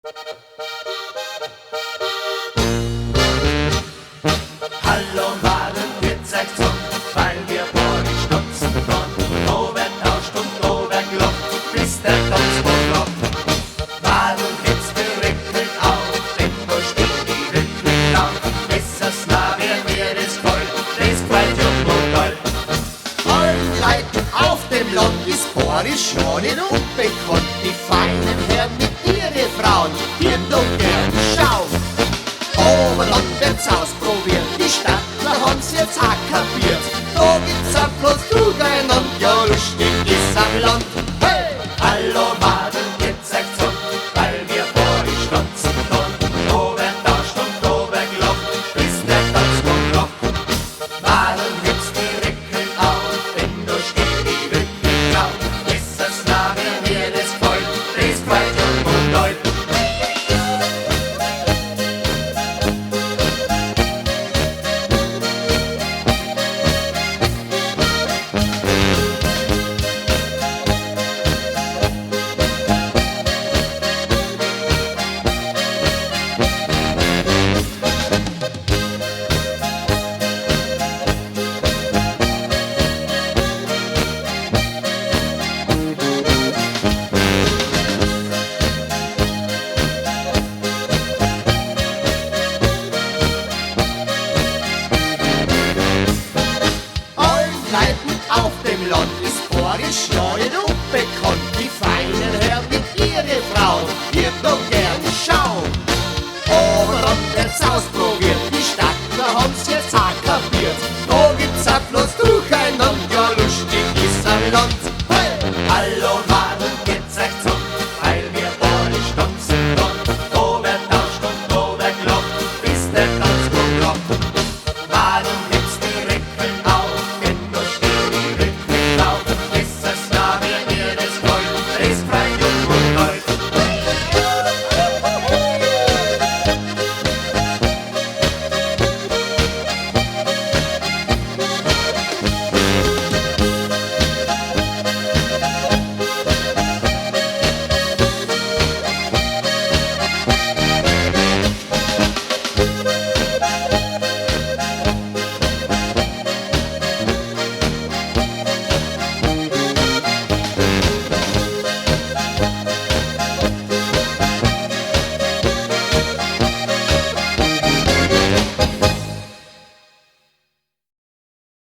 Hallo Waden, jetzt sagt's um, weil wir Body stutzen von Ober tauscht und Oberglock, bis der Tanzboden klopft. Waden jetzt gerückelt auf, denn wo steht die Hütte auf? Bessers nah wer mir das Gold, das gefällt jung und toll. Allen Leuten auf dem Land ist Boris schon nicht unbekannt. Die feinen Herren mit ihren Frauen, die doch